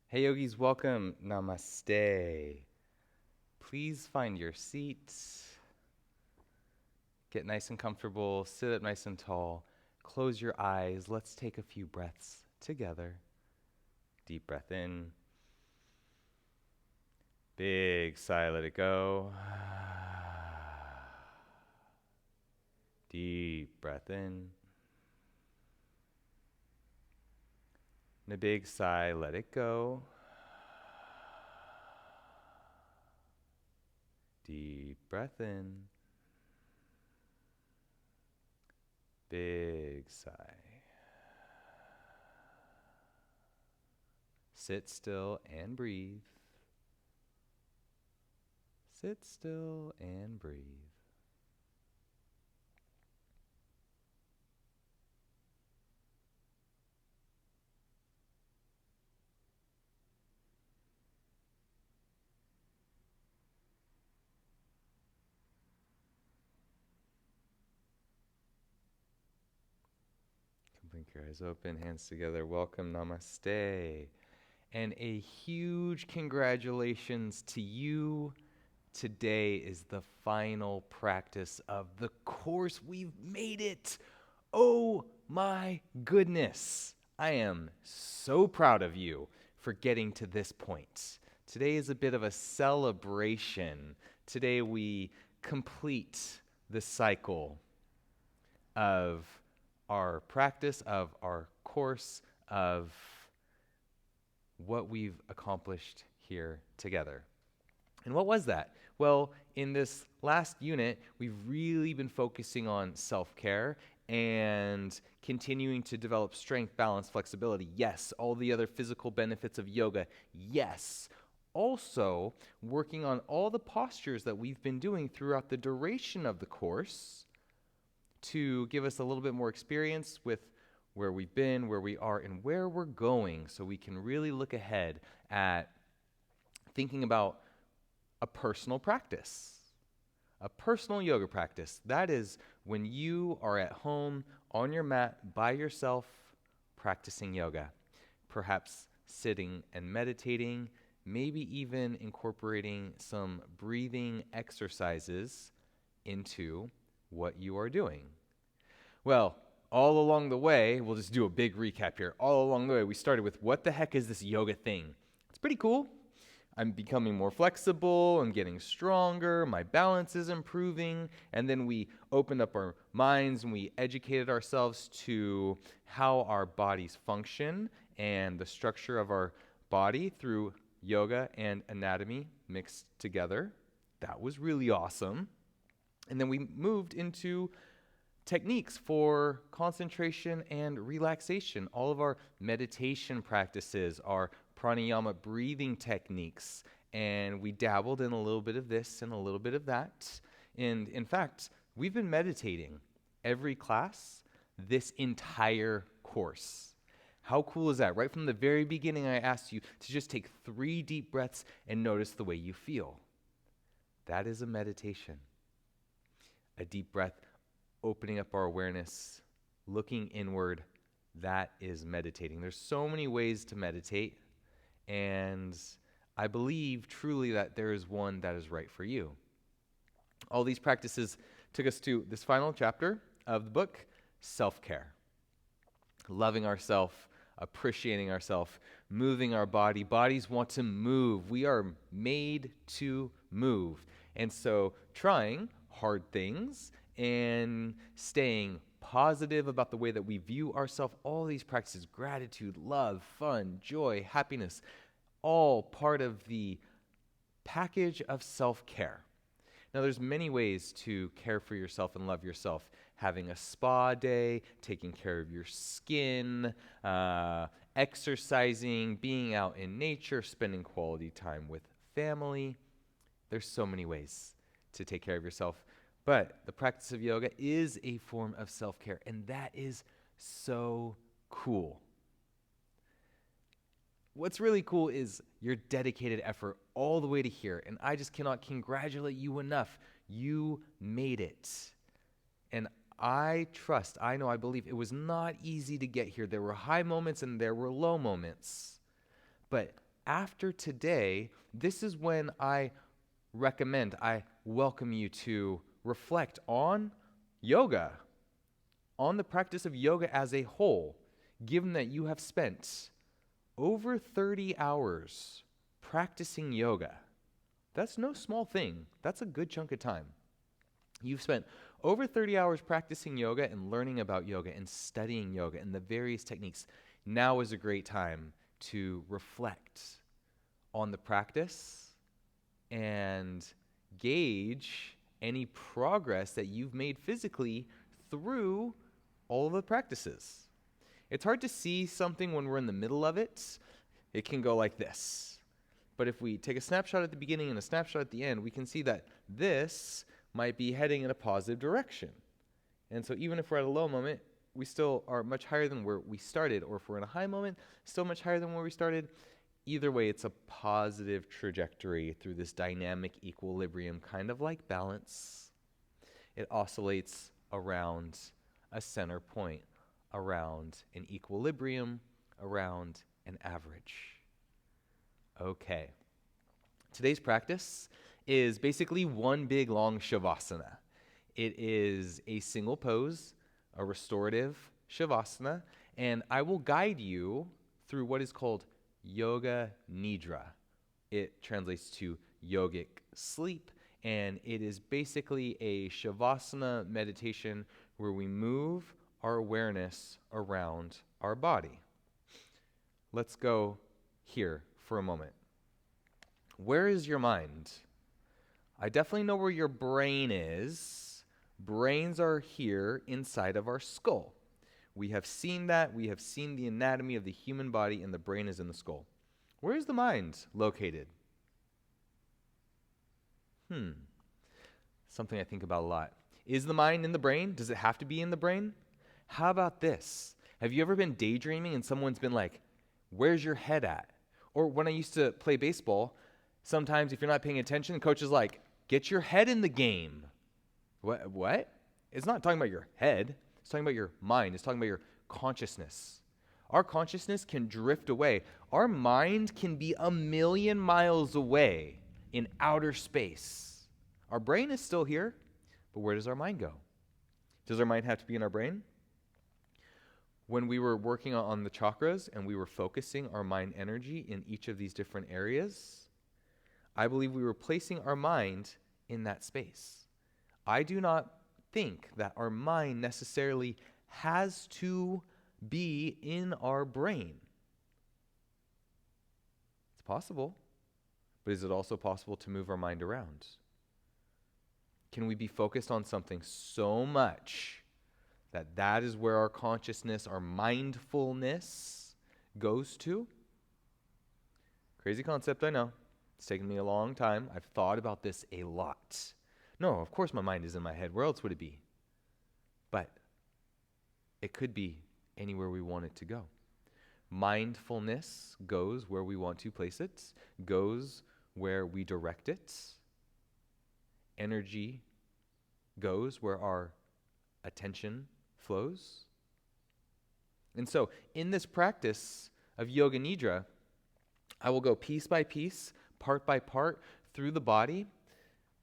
Hey yogis, welcome. Namaste. Please find your seat. Get nice and comfortable. Sit up nice and tall. Close your eyes. Let's take a few breaths together. Deep breath in. Big sigh, let it go. Deep breath in. And a big sigh, let it go. Deep breath in. Big sigh. Sit still and breathe. Sit still and breathe. Blink your eyes open, hands together. Welcome, namaste. And a huge congratulations to you. Today is the final practice of the course. We've made it. Oh my goodness. I am so proud of you for getting to this point. Today is a bit of a celebration. Today we complete the cycle of our practice, of our course, of what we've accomplished here together. And what was that? Well, in this last unit, we've really been focusing on self-care and continuing to develop strength, balance, flexibility. Yes. All the other physical benefits of yoga. Yes. Also, working on all the postures that we've been doing throughout the duration of the course to give us a little bit more experience with where we've been, where we are, and where we're going, so we can really look ahead at thinking about a personal practice, a personal yoga practice. That is when you are at home on your mat by yourself practicing yoga, perhaps sitting and meditating, maybe even incorporating some breathing exercises into what you are doing. Well, all along the way, we'll just do a big recap here. All along the way, we started with what the heck is this yoga thing? It's pretty cool. I'm becoming more flexible, I'm getting stronger, my balance is improving, and then we opened up our minds and we educated ourselves to how our bodies function and the structure of our body through yoga and anatomy mixed together. That was really awesome. And then we moved into techniques for concentration and relaxation. All of our meditation practices, our pranayama breathing techniques, and we dabbled in a little bit of this and a little bit of that. And in fact, we've been meditating every class this entire course. How cool is that? Right from the very beginning, I asked you to just take 3 deep breaths and notice the way you feel. That is a meditation. A deep breath, opening up our awareness, looking inward, that is meditating. There's so many ways to meditate, and I believe truly that there is one that is right for you. All these practices took us to this final chapter of the book, self-care. Loving ourselves, appreciating ourselves, moving our body. Bodies want to move. We are made to move. And so trying hard things and staying positive about the way that we view ourselves, all these practices, gratitude, love, fun, joy, happiness, all part of the package of self-care. Now, there's many ways to care for yourself and love yourself. Having a spa day, taking care of your skin, exercising, being out in nature, spending quality time with family. There's so many ways to take care of yourself. But the practice of yoga is a form of self-care, and that is so cool. What's really cool is your dedicated effort all the way to here, and I just cannot congratulate you enough. You made it. And I trust, I know, I believe it was not easy to get here. There were high moments and there were low moments. But after today, this is when I welcome you to reflect on yoga, on the practice of yoga as a whole, given that you have spent over 30 hours practicing yoga. That's no small thing. That's a good chunk of time. You've spent over 30 hours practicing yoga and learning about yoga and studying yoga and the various techniques. Now is a great time to reflect on the practice and gauge any progress that you've made physically through all of the practices. It's hard to see something when we're in the middle of it. It can go like this. But if we take a snapshot at the beginning and a snapshot at the end, we can see that this might be heading in a positive direction. And so even if we're at a low moment, we still are much higher than where we started. Or if we're in a high moment, still much higher than where we started. Either way, it's a positive trajectory through this dynamic equilibrium, kind of like balance. It oscillates around a center point, around an equilibrium, around an average. Okay. Today's practice is basically one big long shavasana. It is a single pose, a restorative shavasana, and I will guide you through what is called yoga nidra. It translates to yogic sleep, and it is basically a shavasana meditation where we move our awareness around our body. Let's go here for a moment. Where is your mind? I definitely know where your brain is. Brains are here inside of our skull. We have seen that. We have seen the anatomy of the human body, and the brain is in the skull. Where is the mind located? Something I think about a lot. Is the mind in the brain? Does it have to be in the brain? How about this? Have you ever been daydreaming and someone's been like, where's your head at? Or when I used to play baseball, sometimes if you're not paying attention, the coach is like, get your head in the game. What? It's not talking about your head. It's talking about your mind. It's talking about your consciousness. Our consciousness can drift away. Our mind can be 1,000,000 miles away in outer space. Our brain is still here, but where does our mind go? Does our mind have to be in our brain? When we were working on the chakras and we were focusing our mind energy in each of these different areas, I believe we were placing our mind in that space. I do not think that our mind necessarily has to be in our brain. It's possible, but is it also possible to move our mind around? Can we be focused on something so much that is where our consciousness, our mindfulness goes to? Crazy concept, I know. It's taken me a long time. I've thought about this a lot. No, of course my mind is in my head. Where else would it be? But it could be anywhere we want it to go. Mindfulness goes where we want to place it, goes where we direct it. Energy goes where our attention flows. And so, in this practice of Yoga Nidra, I will go piece by piece, part by part, through the body.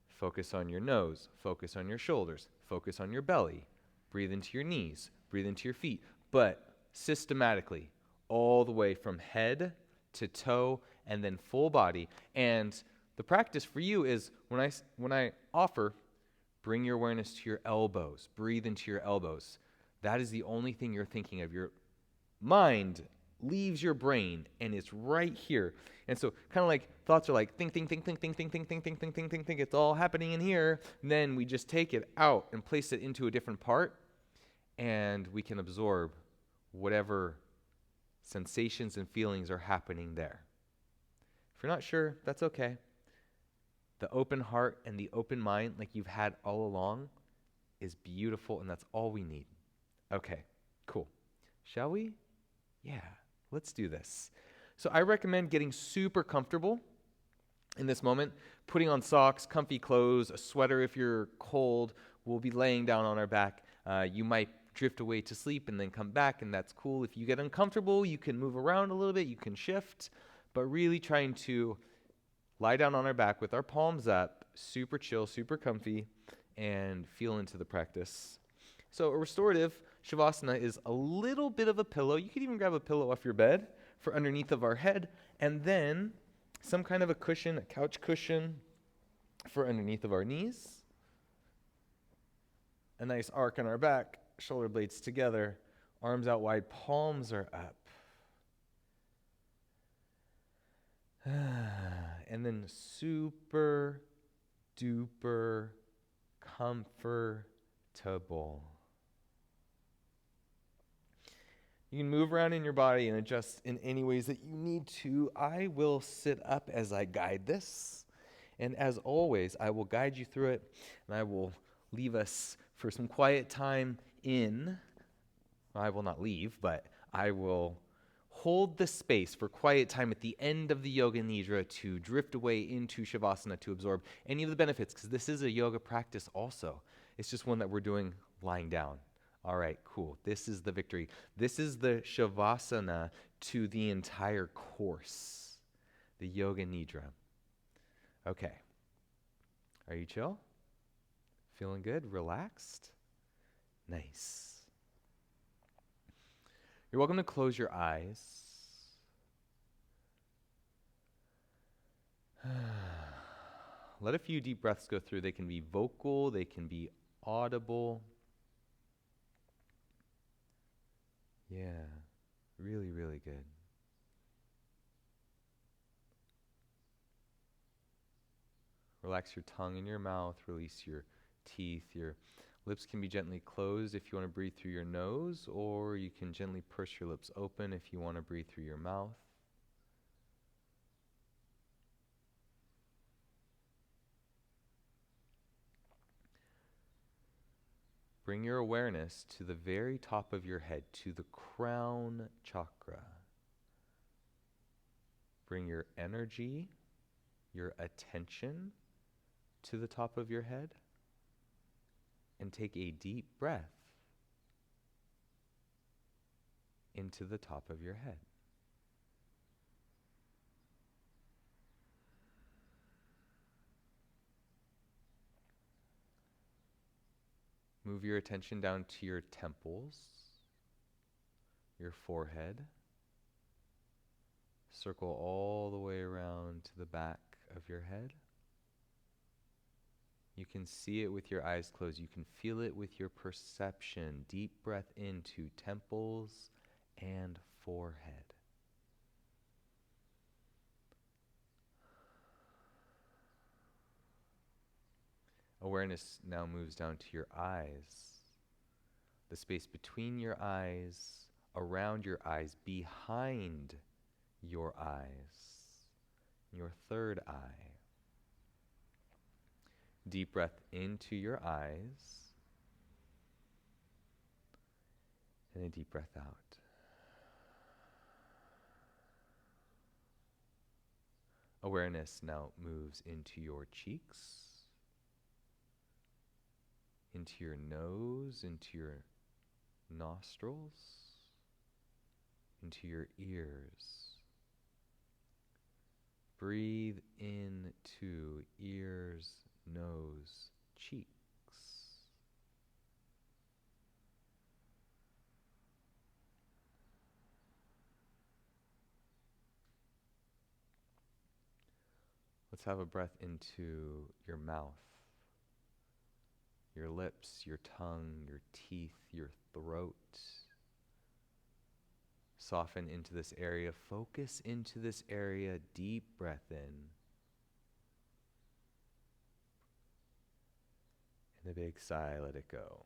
Focus on your nose, focus on your shoulders, focus on your belly. Breathe into your knees, breathe into your feet, but systematically, all the way from head to toe, and then full body. And the practice for you is when I offer, bring your awareness to your elbows, breathe into your elbows. That is the only thing you're thinking of. Your mind leaves your brain, and it's right here. And so kind of like thoughts are like think. It's all happening in here. And then we just take it out and place it into a different part, and we can absorb whatever sensations and feelings are happening there. If you're not sure, that's okay. The open heart and the open mind, like you've had all along, is beautiful, and that's all we need. Okay, cool. Shall we? Yeah, let's do this. So I recommend getting super comfortable in this moment, putting on socks, comfy clothes, a sweater if you're cold. We'll be laying down on our back. You might drift away to sleep and then come back, and that's cool. If you get uncomfortable, you can move around a little bit, you can shift, but really trying to lie down on our back with our palms up, super chill, super comfy, and feel into the practice. So a restorative shavasana is a little bit of a pillow. You could even grab a pillow off your bed for underneath of our head, and then some kind of a cushion, a couch cushion for underneath of our knees. A nice arc on our back, shoulder blades together, arms out wide, palms are up. And then super duper comfortable. You can move around in your body and adjust in any ways that you need to. I will sit up as I guide this. And as always, I will guide you through it, and I will leave us for some quiet time in. I will not leave, but I will hold the space for quiet time at the end of the yoga nidra to drift away into shavasana to absorb any of the benefits, because this is a yoga practice also. It's just one that we're doing lying down. All right, cool. This is the victory. This is the shavasana to the entire course, the yoga nidra. Okay. Are you chill? Feeling good? Relaxed? Nice. You're welcome to close your eyes. Let a few deep breaths go through. They can be vocal, they can be audible. Yeah, really, really good. Relax your tongue in your mouth, release your teeth. Your lips can be gently closed if you want to breathe through your nose, or you can gently purse your lips open if you want to breathe through your mouth. Bring your awareness to the very top of your head, to the crown chakra. Bring your energy, your attention to the top of your head, and take a deep breath into the top of your head. Move your attention down to your temples, your forehead. Circle all the way around to the back of your head. You can see it with your eyes closed. You can feel it with your perception. Deep breath into temples and forehead. Awareness now moves down to your eyes, the space between your eyes, around your eyes, behind your eyes, your third eye. Deep breath into your eyes, and a deep breath out. Awareness now moves into your cheeks, into your nose, into your nostrils, into your ears. Breathe into ears, nose, cheeks. Let's have a breath into your mouth, your lips, your tongue, your teeth, your throat. Soften into this area. Focus into this area. Deep breath in. And a big sigh, let it go.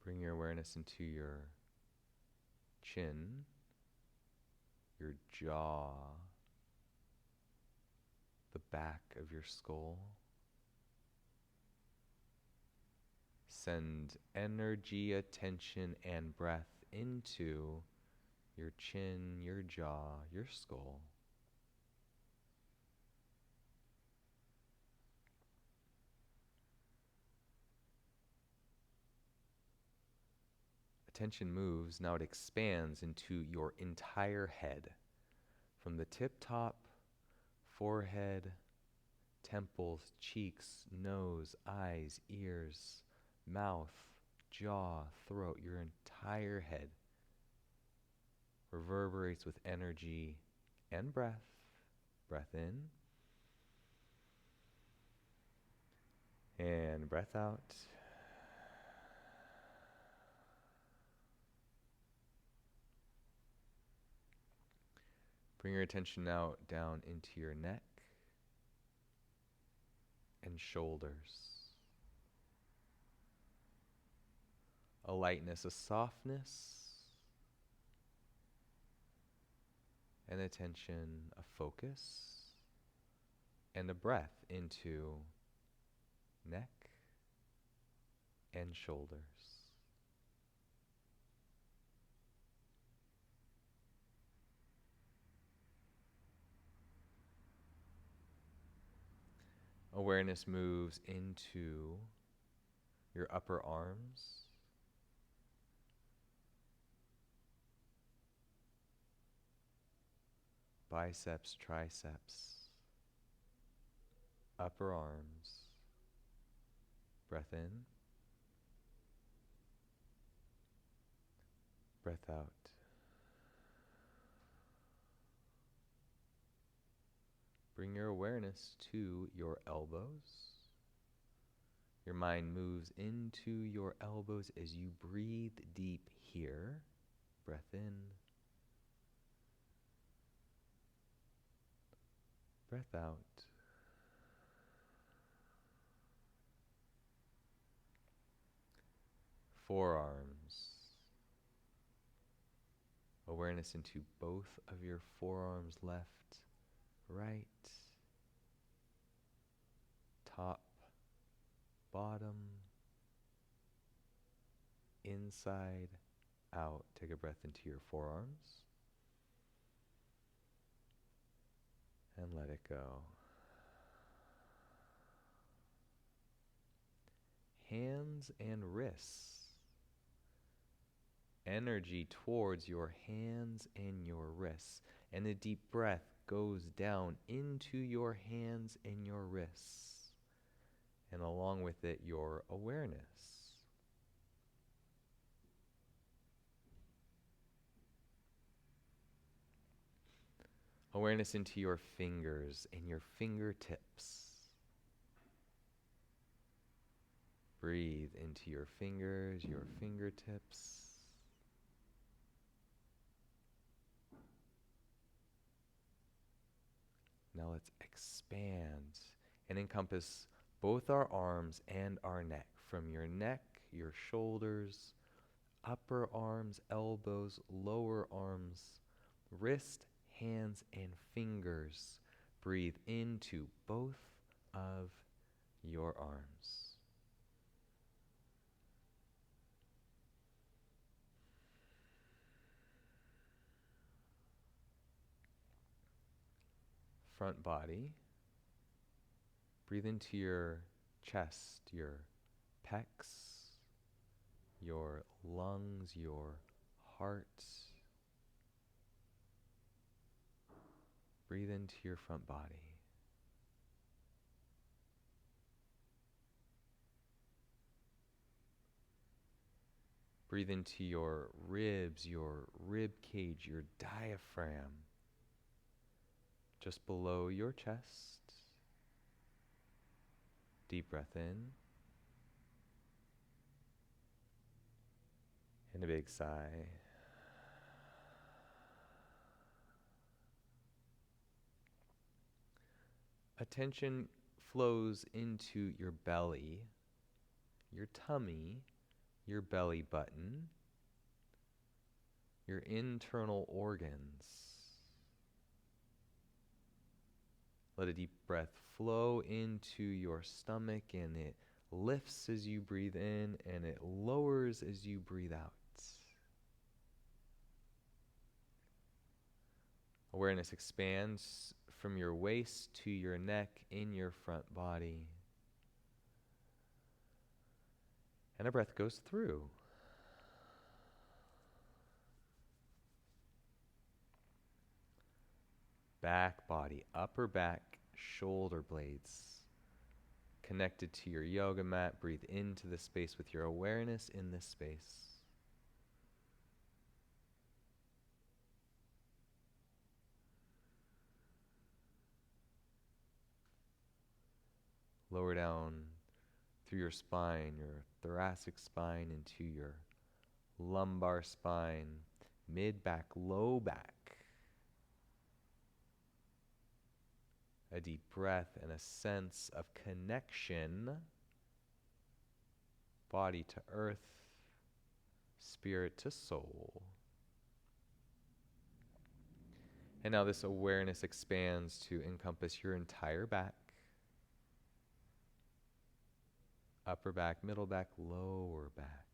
Bring your awareness into your chin, your jaw, the back of your skull. Send energy, attention, and breath into your chin, your jaw, your skull. attention moves, now it expands into your entire head. From the tip top, forehead, temples, cheeks, nose, eyes, ears, mouth, jaw, throat, your entire head reverberates with energy and breath. Breath in and breath out. Bring your attention now down into your neck and shoulders. A lightness, a softness, an attention, a focus, and a breath into neck and shoulders. Awareness moves into your upper arms, biceps, triceps, upper arms. Breath in, breath out. Bring your awareness to your elbows. Your mind moves into your elbows as you breathe deep here. Breath in, breath out. Forearms. Awareness into both of your forearms, left, right, top, bottom, inside, out. Take a breath into your forearms and let it go. Hands and wrists. Energy towards your hands and your wrists. And a deep breath goes down into your hands and your wrists. And along with it, your awareness. Awareness into your fingers and your fingertips. Breathe into your fingers, your fingertips. Now let's expand and encompass both our arms and our neck. From your neck, your shoulders, upper arms, elbows, lower arms, wrist, hands, and fingers. Breathe into both of your arms. Front body. Breathe into your chest, your pecs, your lungs, your heart. Breathe into your front body. Breathe into your ribs, your rib cage, your diaphragm, just below your chest. Deep breath in. And a big sigh. Attention flows into your belly, your tummy, your belly button, your internal organs. Let a deep breath flow into your stomach, and it lifts as you breathe in, and it lowers as you breathe out. Awareness expands from your waist to your neck in your front body. And a breath goes through. back body, upper back, shoulder blades connected to your yoga mat. Breathe into the space with your awareness in this space. Lower down through your spine, your thoracic spine into your lumbar spine, mid back, low back. A deep breath and a sense of connection, body to earth, spirit to soul. And now this awareness expands to encompass your entire back, upper back, middle back, lower back.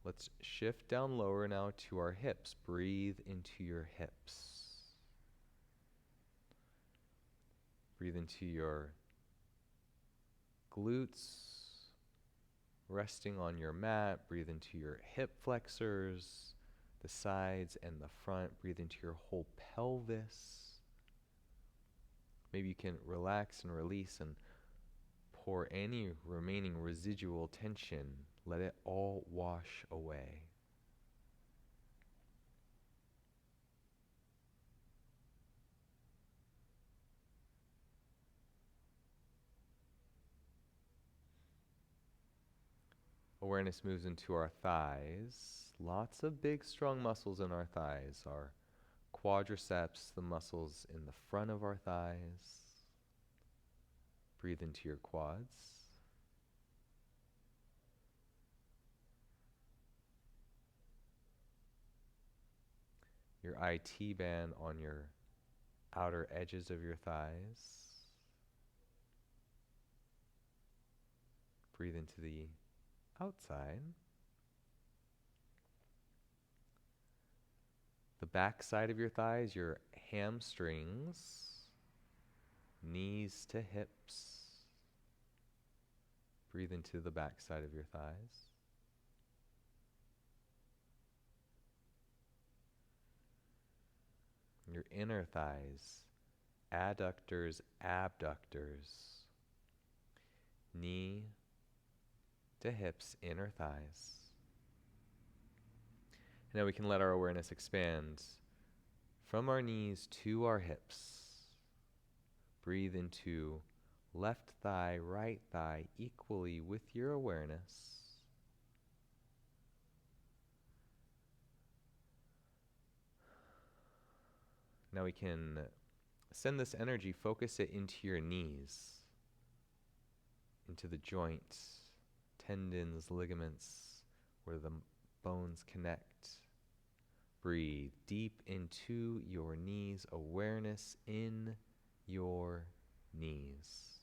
Let's shift down lower now to our hips. Breathe into your hips. Breathe into your glutes, resting on your mat. Breathe into your hip flexors, the sides and the front. Breathe into your whole pelvis. Maybe you can relax and release and pour any remaining residual tension. Let it all wash away. Awareness moves into our thighs. Lots of big, strong muscles in our thighs. Our quadriceps, the muscles in the front of our thighs. Breathe into your quads. Your IT band on your outer edges of your thighs. Breathe into the outside. The back side of your thighs, your hamstrings, knees to hips. Breathe into the back side of your thighs. Your inner thighs, adductors, abductors, knee to hips, inner thighs. Now we can let our awareness expand from our knees to our hips. Breathe into left thigh, right thigh, equally with your awareness. Now we can send this energy, focus it into your knees, into the joints, tendons, ligaments, where the bones connect. Breathe deep into your knees, awareness in your knees.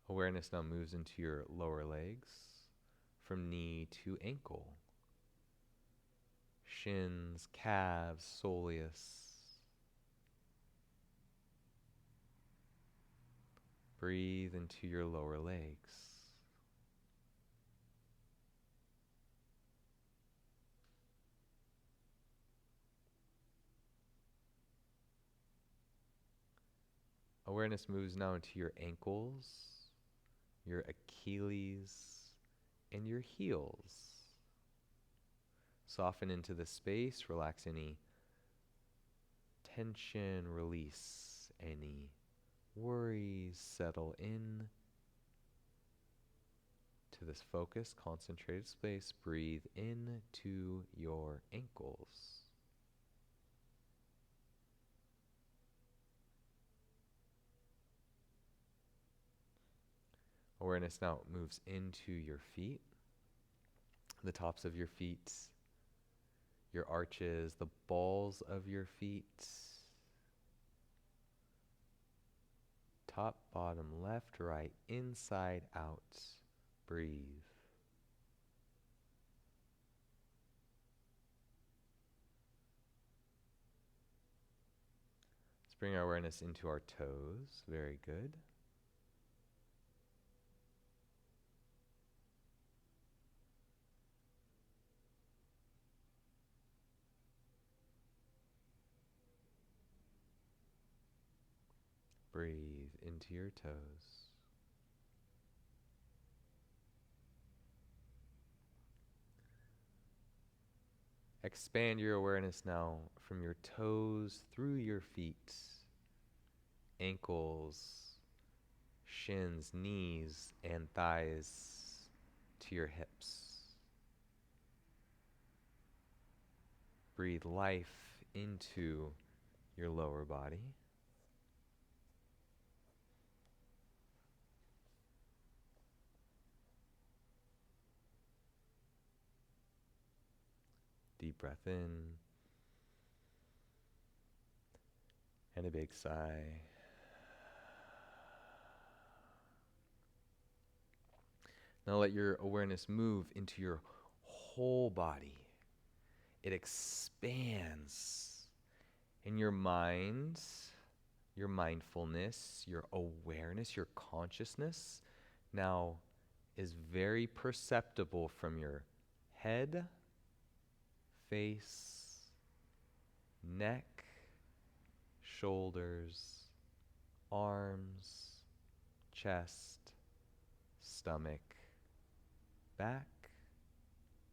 Awareness now moves into your lower legs, from knee to ankle, shins, calves, soleus. Breathe into your lower legs. Awareness moves now into your ankles, your Achilles, and your heels. Soften into the space, relax any tension, release any worries, settle in to this focused, concentrated space. Breathe into your ankles. Awareness now moves into your feet, the tops of your feet, your arches, the balls of your feet, top, bottom, left, right, inside, out. Breathe. bring our awareness into our toes. Very good. Breathe into your toes. Expand your awareness now from your toes through your feet, ankles, shins, knees, and thighs to your hips. Breathe life into your lower body. Deep breath in and a big sigh. Now let your awareness move into your whole body. It expands in your mind, your mindfulness, your awareness, your consciousness now is very perceptible from your head, face, neck, shoulders, arms, chest, stomach, back,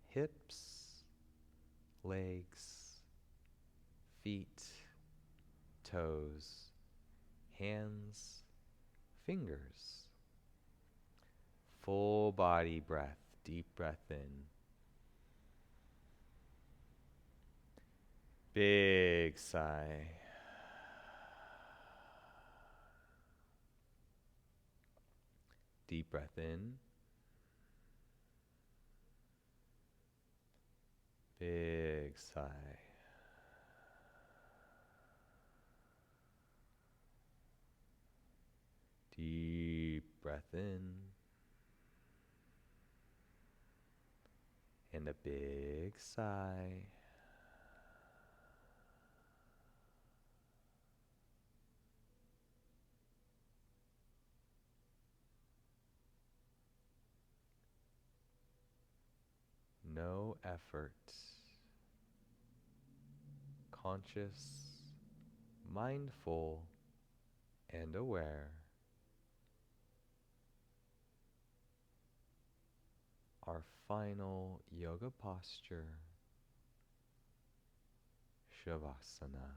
hips, legs, feet, toes, hands, fingers. Full body breath, deep breath in. Big sigh. Deep breath in. Big sigh. Deep breath in. And a big sigh. No effort. Conscious, mindful, and aware. Our final yoga posture, shavasana.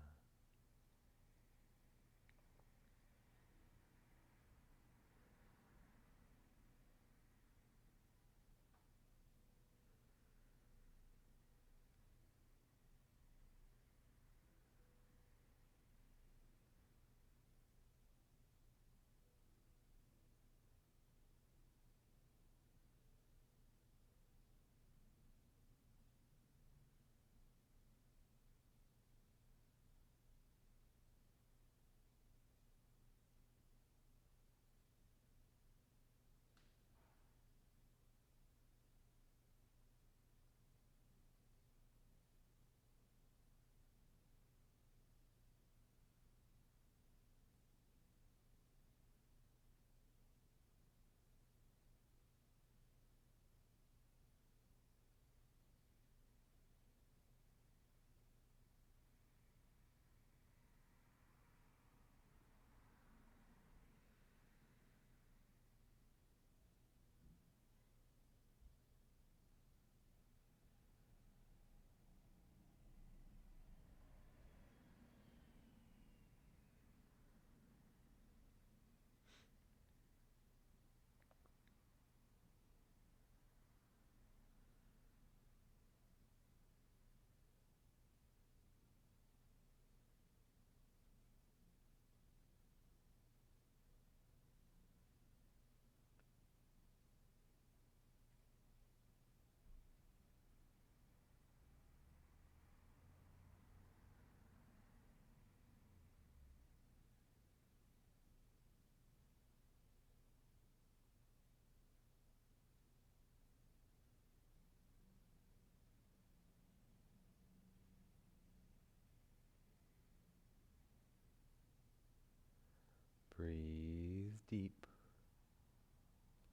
Breathe deep.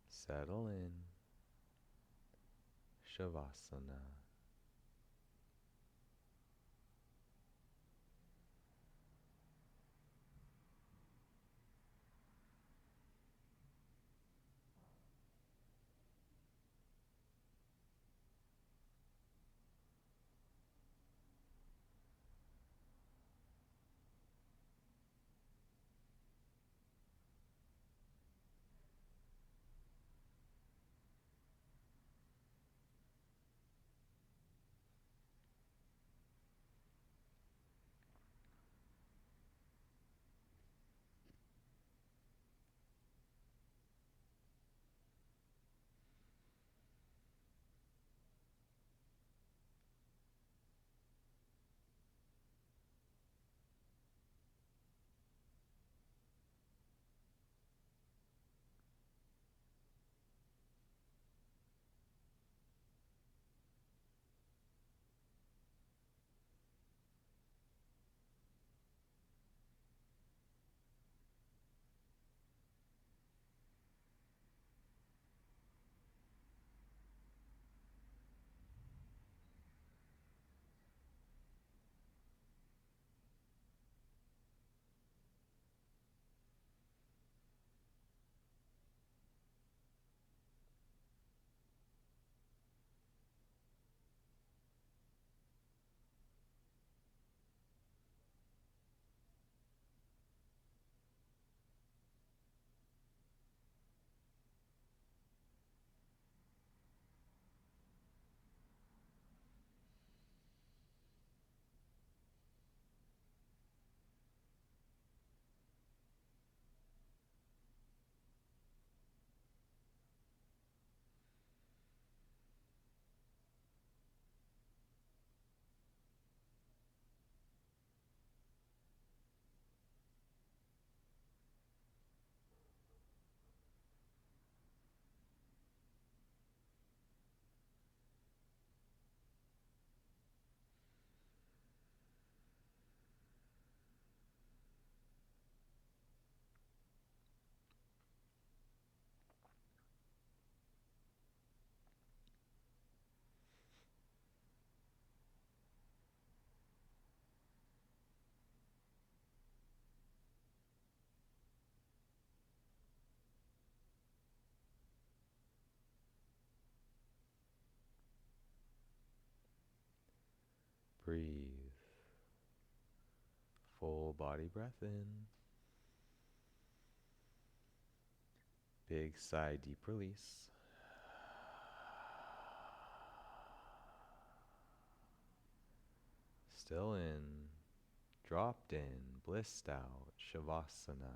Settle in. Shavasana. Breathe. Full body breath in. Big sigh, deep release. Still in. Dropped in. Blissed out. Shavasana.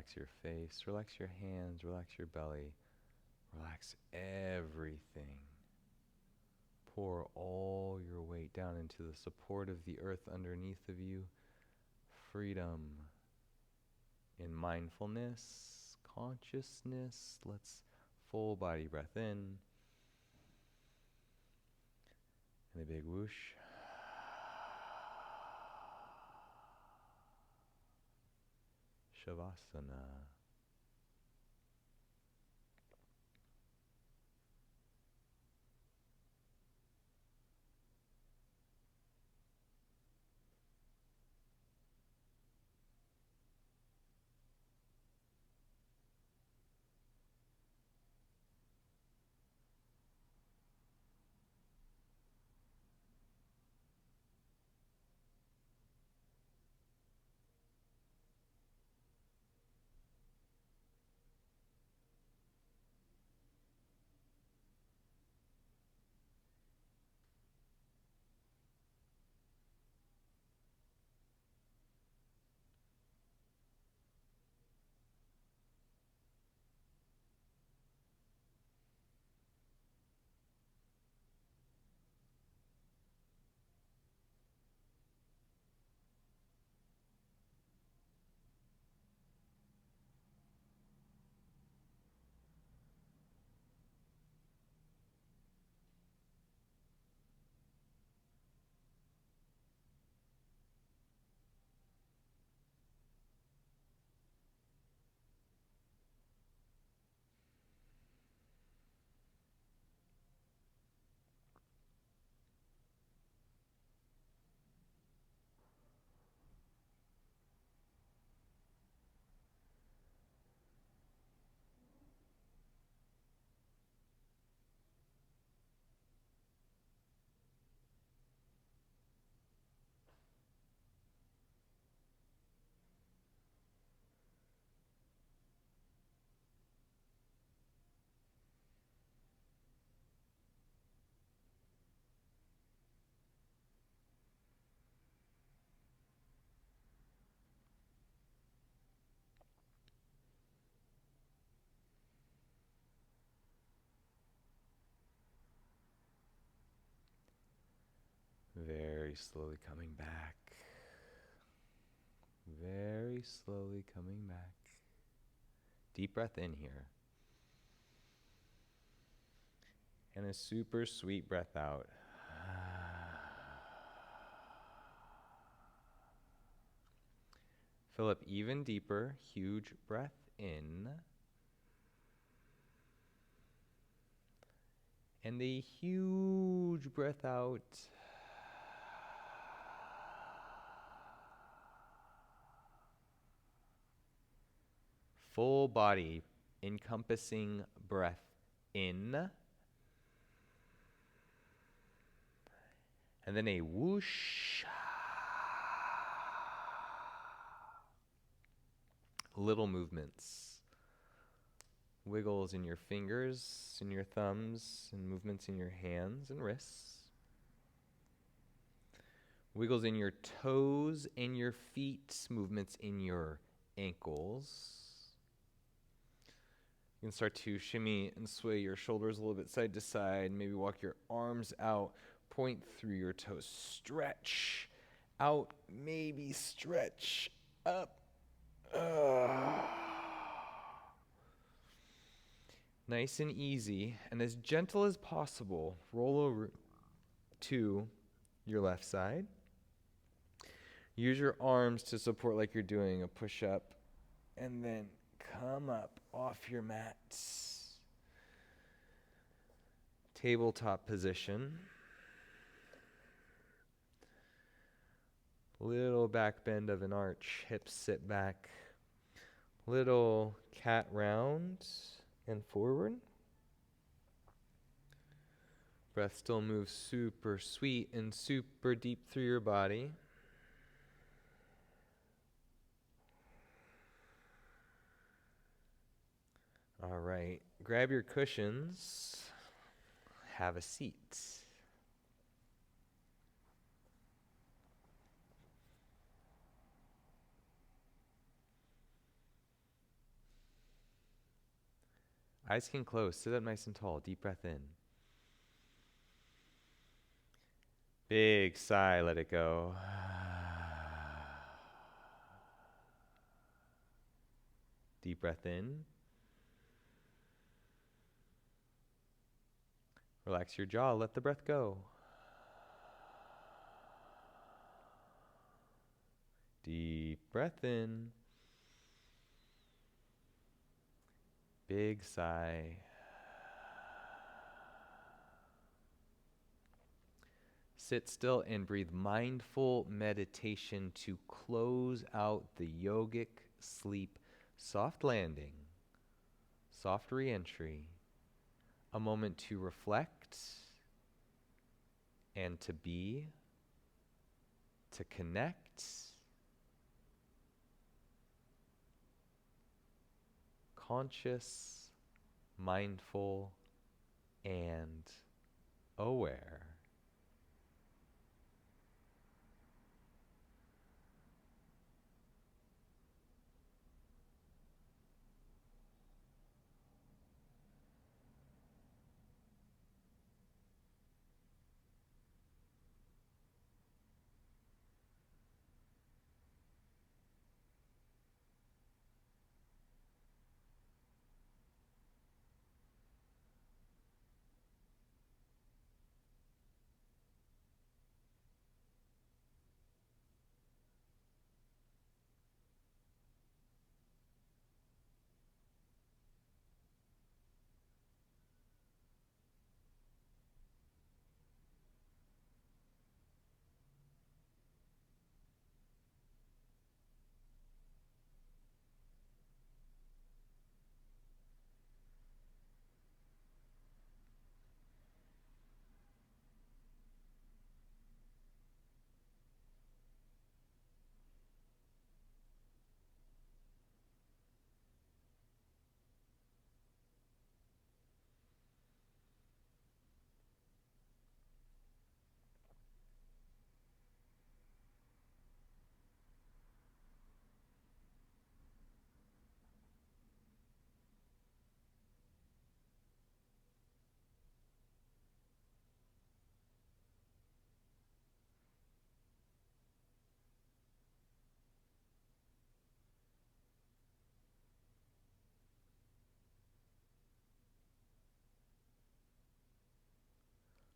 Relax your face, relax your hands, relax your belly, relax everything. Pour all your weight down into the support of the earth underneath of you. Freedom in mindfulness, consciousness. Let's full body breath in. And a big whoosh. Shavasana. Very slowly coming back. Very slowly coming back. Deep breath in here. And a super sweet breath out. Fill up even deeper. Huge breath in. And a huge breath out. Full body encompassing breath in. And then a whoosh. Little movements. Wiggles in your fingers, in your thumbs, and movements in your hands and wrists. Wiggles in your toes and your feet, movements in your ankles. You can start to shimmy and sway your shoulders a little bit side to side. Maybe walk your arms out, point through your toes. Stretch out, maybe stretch up. Nice and easy, and as gentle as possible, roll over to your left side. Use your arms to support like you're doing a push-up, and then come up off your mat. Tabletop position. Little back bend of an arch, hips sit back. Little cat round and forward. Breath still moves super sweet and super deep through your body. All right, grab your cushions, have a seat. Eyes can close. Sit up nice and tall. Deep breath in. Big sigh. Let it go. Deep breath in. Relax your jaw. Let the breath go. Deep breath in. Big sigh. Sit still and breathe mindful meditation to close out the yogic sleep. Soft landing, soft reentry. A moment to reflect and to be, to connect. Conscious, mindful, and aware.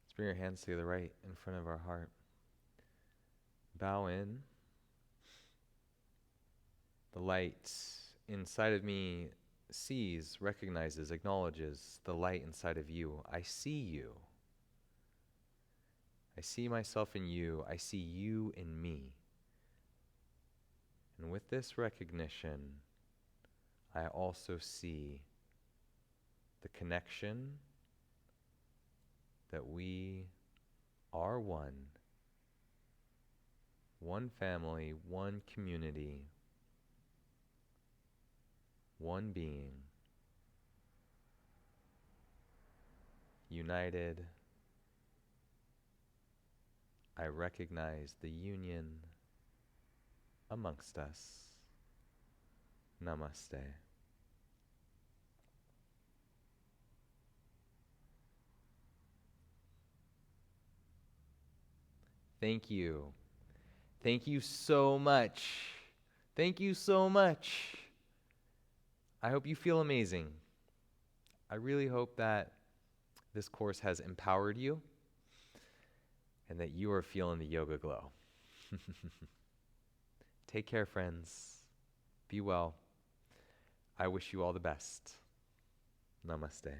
Let's bring our hands together right in front of our heart. Bow in. The light inside of me sees, recognizes, acknowledges the light inside of you. I see you. I see myself in you. I see you in me. And with this recognition, I also see the connection that we are one. One family, one community, one being, united. I recognize the union amongst us. Namaste. Thank you. Thank you so much. Thank you so much. I hope you feel amazing. I really hope that this course has empowered you and that you are feeling the yoga glow. Take care, friends. Be well. I wish you all the best. Namaste.